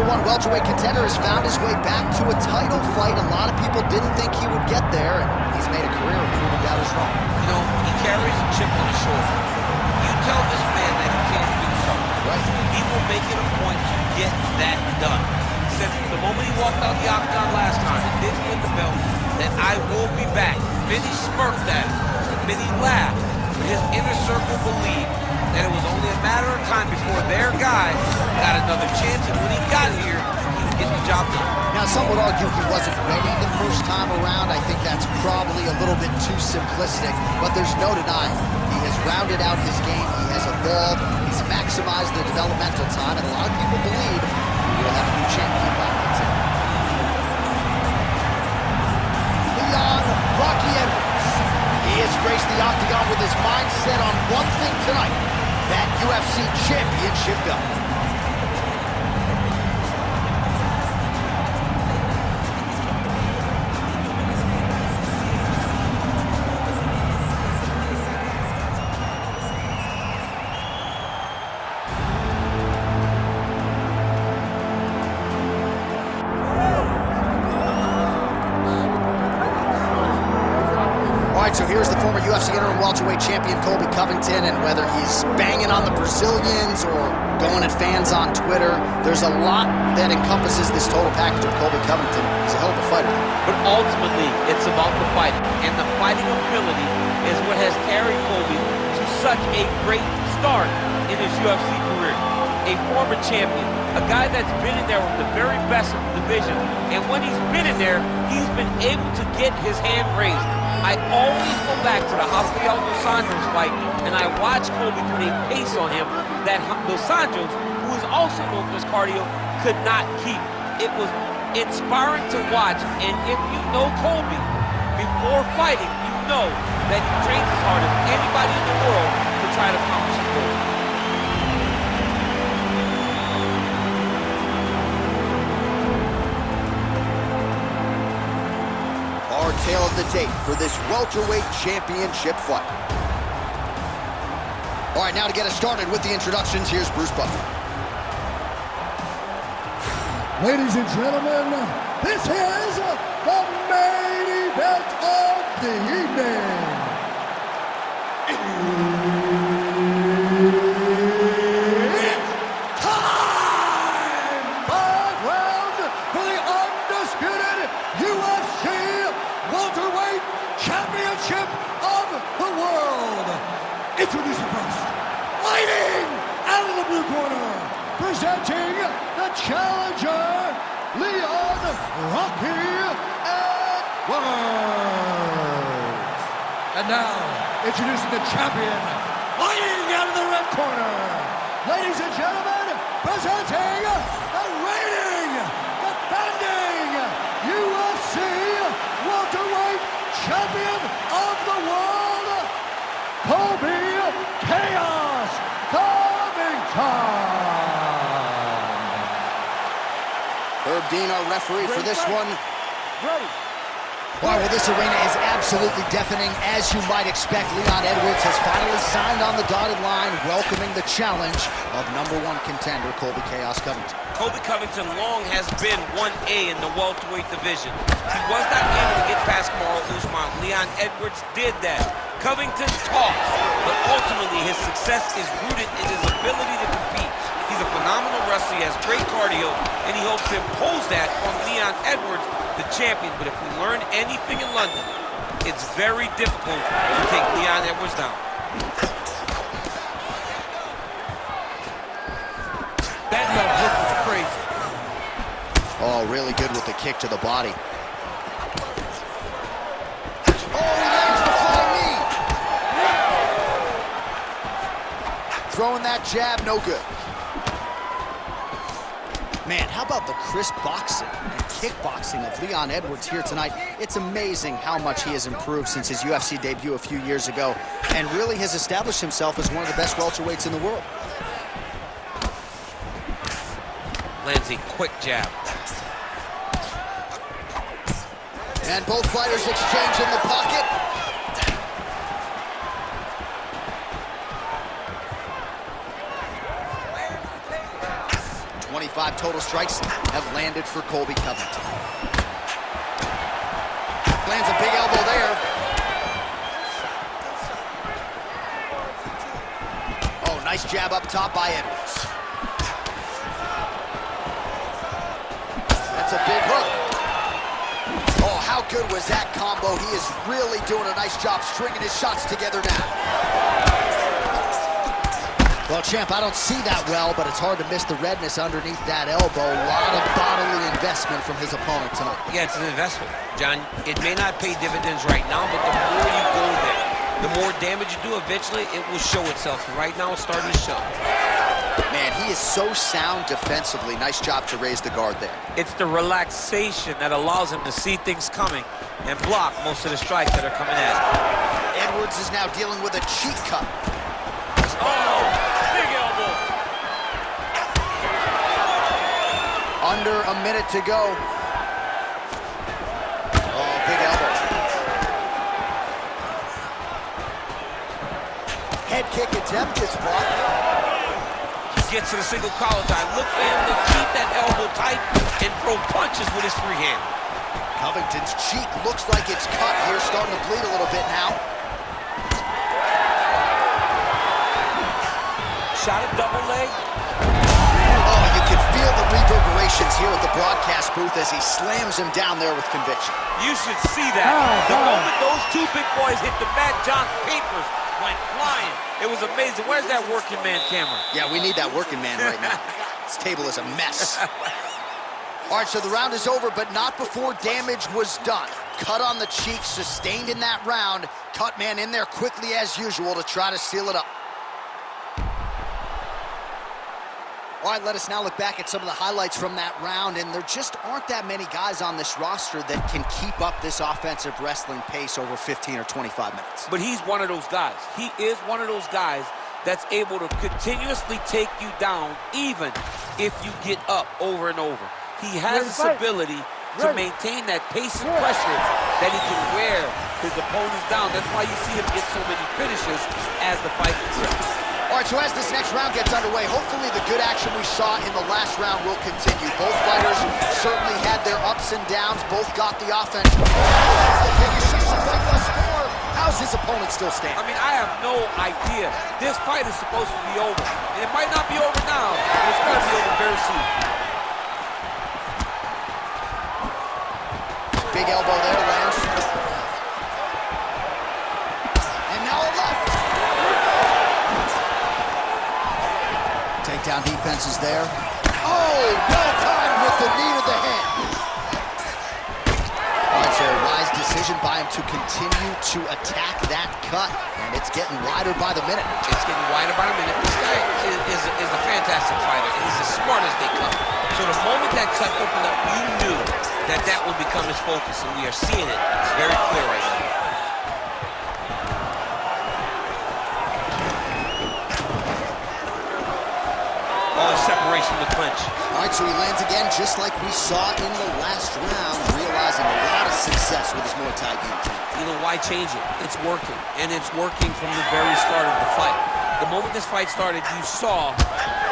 #1 welterweight contender has found his way back to a title fight. A lot of people didn't think he would get there, and he's made a career of proving doubters wrong. You know, he carries a chip on his shoulder. You tell this man that he can't do something, right? He will make it a point to get that done. Since the moment he walked out the octagon last time and didn't win the belt, that I will be back. Many smirked at him, many laughed, but his inner circle believed that it was only a matter of time before their guy got another chance, and when he got here, he would get the job done. Now, some would argue he wasn't ready the first time around. I think that's probably a little bit too simplistic, but there's no denying he has rounded out his game, he has evolved, he's maximized the developmental time, and a lot of people believe we'll have a new champion by Wednesday. Leon Rocky Edwards. He has graced the octagon with his mind set on one thing tonight, that UFC championship belt. So here's the former UFC interim welterweight champion Colby Covington, and whether he's banging on the Brazilians or going at fans on Twitter, there's a lot that encompasses this total package of Colby Covington. He's a hell of a fighter. But ultimately, it's about the fighting, and the fighting ability is what has carried Colby to such a great start in his UFC career. A former champion, a guy that's been in there with the very best of the division, and when he's been in there, he's been able to get his hand raised. I always go back to the Rafael Dos Anjos fight, and I watch Colby put a pace on him that Dos Anjos, who is also known for his cardio, could not keep. It was inspiring to watch, and if you know Colby, before fighting, you know that he trains as hard as anybody in the world to try to accomplish his goal. Our tale of the tape for this welterweight championship fight. All right, now to get us started with the introductions, here's Bruce Buffer. Ladies and gentlemen, this is the main event of the evening. It's time! 5 rounds for the undisputed UFC welterweight championship of the world. Introducing first, fighting out of the blue corner, presenting the challenger, Leon Rocky Edwards. And now, introducing the champion, fighting out of the red corner, ladies and gentlemen, presenting the reigning, defending UFC welterweight champion of the world, Colby Chaos Covington. Herb Dean, our referee for this one. Ready. Wow, well, this arena is absolutely deafening. As you might expect, Leon Edwards has finally signed on the dotted line, welcoming the challenge of #1 contender Colby Chaos Covington. Colby Covington long has been 1A in the welterweight division. He was not able to get past Kamaru Usman. Leon Edwards did that. Covington talks, but ultimately his success is rooted in his ability to compete. He's a phenomenal wrestler, he has great cardio, and he hopes to impose that on Leon Edwards, the champion. But if we learn anything in London, it's very difficult to take Leon Edwards down. That left hook was crazy. Oh, really good with the kick to the body. Oh, he lands the flying knee. Throwing that jab, no good. Man, how about the crisp boxing and kickboxing of Leon Edwards here tonight? It's amazing how much he has improved since his UFC debut a few years ago, and really has established himself as one of the best welterweights in the world. Lands a quick jab. And both fighters exchange in the pocket. 25 5 total strikes have landed for Colby Covington. Lands a big elbow there. Oh, nice jab up top by Edwards. That's a big hook. Oh, how good was that combo? He is really doing a nice job stringing his shots together now. Well, champ, I don't see that well, but it's hard to miss the redness underneath that elbow. A lot of bodily investment from his opponent tonight. Yeah, it's an investment, John. It may not pay dividends right now, but the more you go there, the more damage you do, eventually it will show itself. And right now it's starting to show. Man, he is so sound defensively. Nice job to raise the guard there. It's the relaxation that allows him to see things coming and block most of the strikes that are coming at him. Edwards is now dealing with a cheek cut. Oh, big elbow. Under a minute to go. Oh, big elbow. Head kick attempt gets blocked. Gets to the single collar tie. Look for him to keep that elbow tight and throw punches with his free hand. Covington's cheek looks like it's cut here, starting to bleed a little bit now. Shot a double leg. Oh, you can feel the reverberations here at the broadcast booth as he slams him down there with conviction. You should see that. The moment those two big boys hit the mat, John's papers went flying. It was amazing. Where's that working man camera? Yeah, we need that working man right now. This table is a mess. All right, so the round is over, but not before damage was done. Cut on the cheek, sustained in that round. Cut man in there quickly as usual to try to seal it up. All right, let us now look back at some of the highlights from that round, and there just aren't that many guys on this roster that can keep up this offensive wrestling pace over 15 or 25 minutes. But he's one of those guys. He is one of those guys that's able to continuously take you down even if you get up over and over. He has this ability to maintain that pace and pressure that he can wear his opponents down. That's why you see him get so many finishes as the fight progresses. All right, so as this next round gets underway, hopefully the good action we saw in the last round will continue. Both fighters certainly had their ups and downs. Both got the offense. That's the biggest fight thus far. How's his opponent still standing? I mean, I have no idea. This fight is supposed to be over. And it might not be over now, but it's going to be over very soon. Big elbow there, Lance. And now a left. Takedown defense is there. Oh, well timed with the knee to the hand. All right, so a wise decision by him to continue to attack that cut. And it's getting wider by the minute. It's getting wider by the minute. This guy is a fantastic fighter. He's as smart as they come. So the moment that cut opened up, you knew that that would become his focus, and we are seeing it very clear right now. Oh, separation with clinch. All right, so he lands again just like we saw in the last round, realizing a lot of success with his Muay Thai game. You know, why change it? It's working, and it's working from the very start of the fight. The moment this fight started, you saw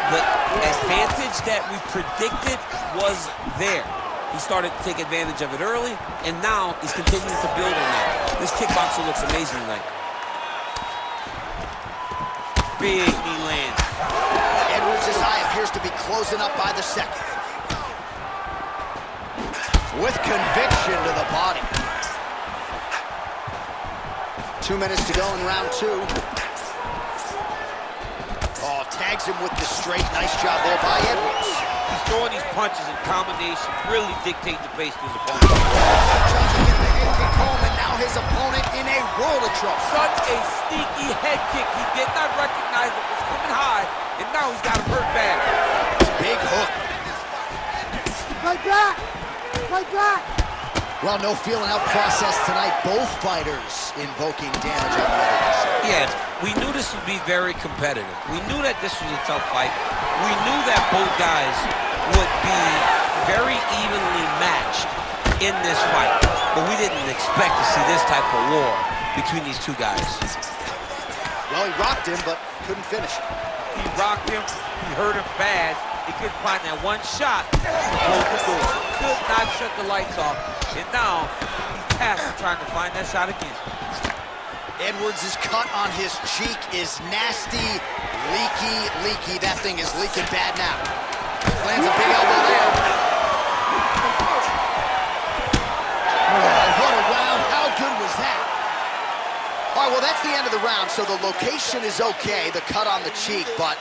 the advantage that we predicted was there. He started to take advantage of it early, and now he's continuing to build on that. This kickboxer looks amazing tonight. Big knee lands. Edwards' eye appears to be closing up by the second. With conviction to the body. 2 minutes to go in round 2. Oh, tags him with the straight. Nice job there by Edwards. He's throwing these punches in combination, really dictate the pace to his opponent. Trying to get the head kick home, and now his opponent in a world of trouble. Such a sneaky head kick. He did not recognize it was coming high, and now he's got him hurt bad. Big hook. Like that! Like that! Well, no feeling out process tonight. Both fighters invoking damage on the others. Yes, we knew this would be very competitive. We knew that this was a tough fight. We knew that both guys would be very evenly matched in this fight. But we didn't expect to see this type of war between these two guys. Well, he rocked him, but couldn't finish. He rocked him, he hurt him bad, He couldn't find that one shot to close the door. Could not shut the lights off. And now he's tasked with trying to find that shot again. Edwards' cut on his cheek is nasty, leaky. That thing is leaking bad now. Lands a big elbow there. Oh, what a round. How good was that? All right, well, that's the end of the round, so the location is okay, the cut on the cheek, but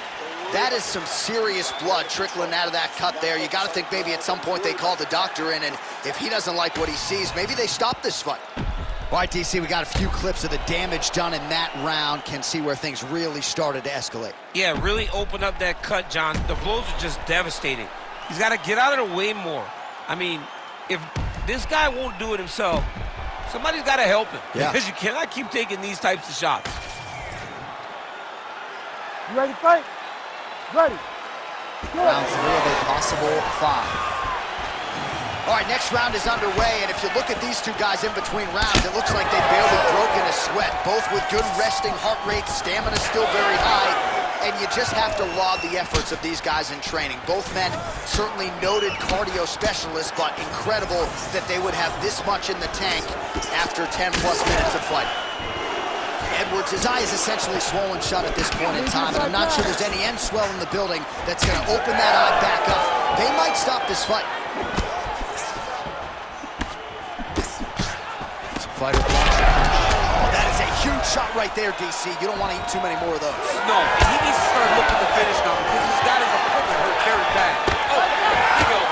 that is some serious blood trickling out of that cut there. You got to think maybe at some point they call the doctor in, and if he doesn't like what he sees, maybe they stop this fight. All right, DC, we got a few clips of the damage done in that round. Can see where things really started to escalate. Yeah, really open up that cut, John. The blows are just devastating. He's got to get out of the way more. I mean, if this guy won't do it himself, somebody's got to help him. Yeah. Because you cannot keep taking these types of shots. You ready to fight? Ready. Round 3 of a possible 5. All right, next round is underway, and if you look at these two guys in between rounds, it looks like they've barely broken a sweat. Both with good resting heart rates, stamina still very high, and you just have to laud the efforts of these guys in training. Both men certainly noted cardio specialists, but incredible that they would have this much in the tank after 10-plus minutes of fighting. Edwards, his eye is essentially swollen shut at this point in time, and I'm not sure there's any end swell in the building that's going to open that eye back up. They might stop this fight. Fighter launching. Oh, that is a huge shot right there, DC. You don't want to eat too many more of those. No, and he needs to start looking to finish now because he's got his opponent hurt very bad. Oh, here we go.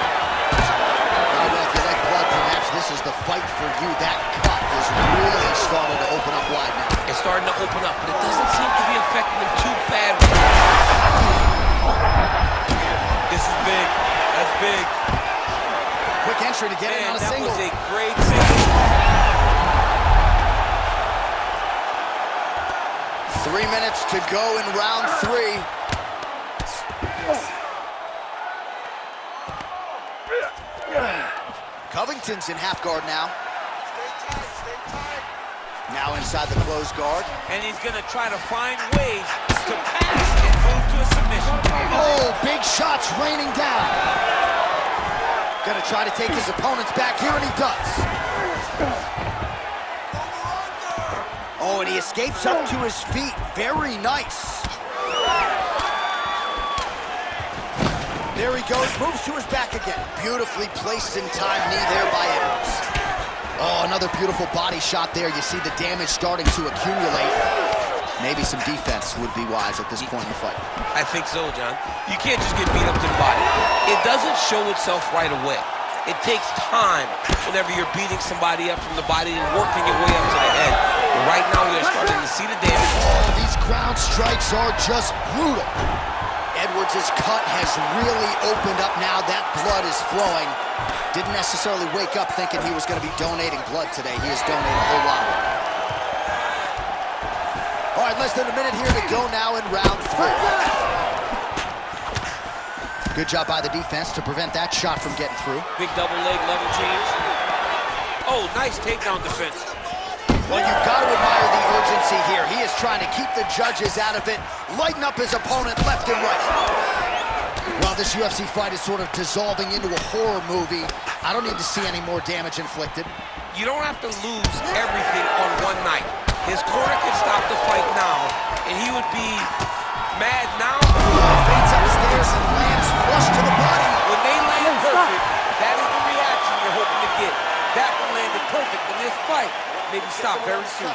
Well, if you like blood, perhaps this is the fight for you. That cut is really starting to open up wide now. It's starting to open up, but it doesn't seem to be affecting him too bad. This is big. That's big. Quick entry to get in on a single. That was a great single. 3 minutes to go in round 3. Covington's in half guard now. Now inside the closed guard. And he's going to try to find ways to pass and move to a submission. Oh, big shots raining down. Gonna try to take his opponents back here, and he does. Oh, and he escapes up to his feet. Very nice. There he goes, moves to his back again. Beautifully placed in time knee there by Edwards. Oh, another beautiful body shot there. You see the damage starting to accumulate. Maybe some defense would be wise at this point in the fight. I think so, John. You can't just get beat up to the body. It doesn't show itself right away. It takes time whenever you're beating somebody up from the body and working your way up to the head. But right now, we are starting to see the damage. Oh, these ground strikes are just brutal. Edwards' cut has really opened up now. That blood is flowing. Didn't necessarily wake up thinking he was going to be donating blood today. He has donated a whole lot of it. All right, less than a minute here to go now in round 3. Good job by the defense to prevent that shot from getting through. Big double leg level change. Oh, nice takedown defense. Well, you've got to admire the urgency here. He is trying to keep the judges out of it, lighten up his opponent left and right. Well, this UFC fight is sort of dissolving into a horror movie. I don't need to see any more damage inflicted. You don't have to lose everything on one night. His corner can stop the fight now, and he would be mad now. Fades upstairs and lands flush to the body. When they land perfect, that is the reaction you're hoping to get. That one landed perfect in this fight. Maybe stop very soon.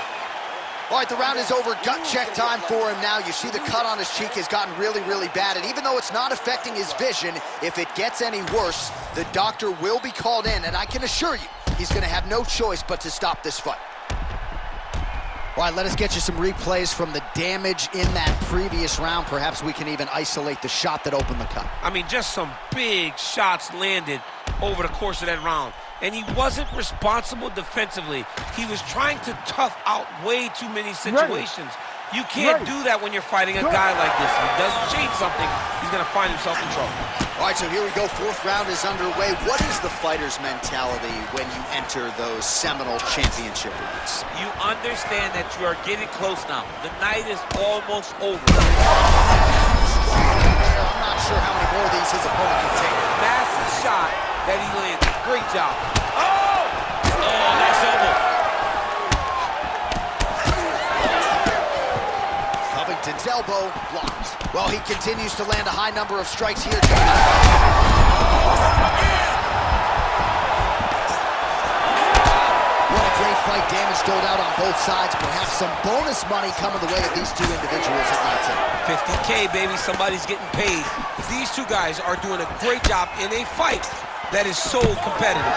All right, the round is over. Gut check time for him now. You see the cut on his cheek has gotten really, really bad. And even though it's not affecting his vision, if it gets any worse, the doctor will be called in. And I can assure you, he's going to have no choice but to stop this fight. All right, let us get you some replays from the damage in that previous round. Perhaps we can even isolate the shot that opened the cut. I mean, just some big shots landed over the course of that round. And he wasn't responsible defensively. He was trying to tough out way too many situations. You can't do that when you're fighting a guy like this. If he doesn't change something, he's going to find himself in trouble. All right, so here we go. 4th round is underway. What is the fighter's mentality when you enter those seminal championship rounds? You understand that you are getting close now. The night is almost over. there. I'm not sure how many more of these his opponent can take. Massive shot that he landed. Great job. Oh! Oh, nice elbow. Covington's elbow blocked. Well, he continues to land a high number of strikes here. What a great fight. Damage doled out on both sides. Perhaps some bonus money coming the way of these two individuals at night tonight. 50K, baby. Somebody's getting paid. These two guys are doing a great job in a fight that is so competitive,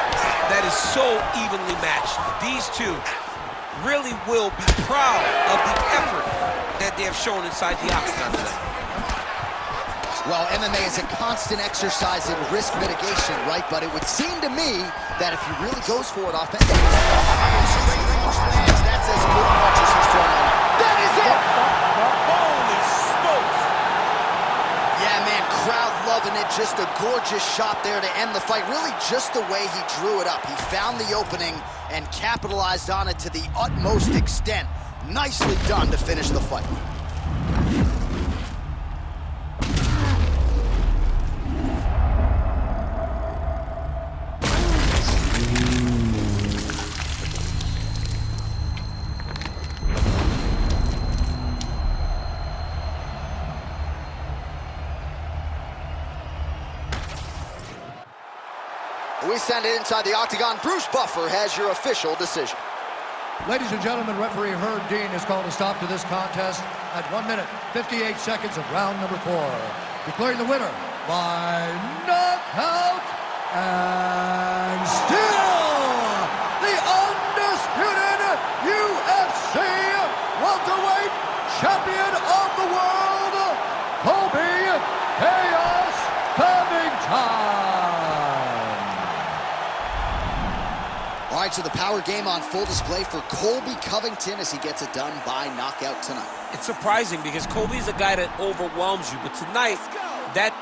that is so evenly matched. These two really will be proud of the effort that they have shown inside the octagon tonight. Well, MMA is a constant exercise in risk mitigation, right? But it would seem to me that if he really goes for it offensively, that's as good a punch as he's thrown on. That is it! Holy smokes! Yeah, man, crowd loving it. Just a gorgeous shot there to end the fight. Really just the way he drew it up. He found the opening and capitalized on it to the utmost extent. Nicely done to finish the fight. We send it inside the octagon. Bruce Buffer has your official decision. Ladies and gentlemen, referee Herb Dean has called a stop to this contest at 1 minute, 58 seconds of round number 4. Declaring the winner by knockout and still the undisputed UFC welterweight champion of the world, Colby Chaos Covington. All right, so the power game on full display for Colby Covington as he gets it done by knockout tonight. It's surprising because Colby's a guy that overwhelms you, but tonight, that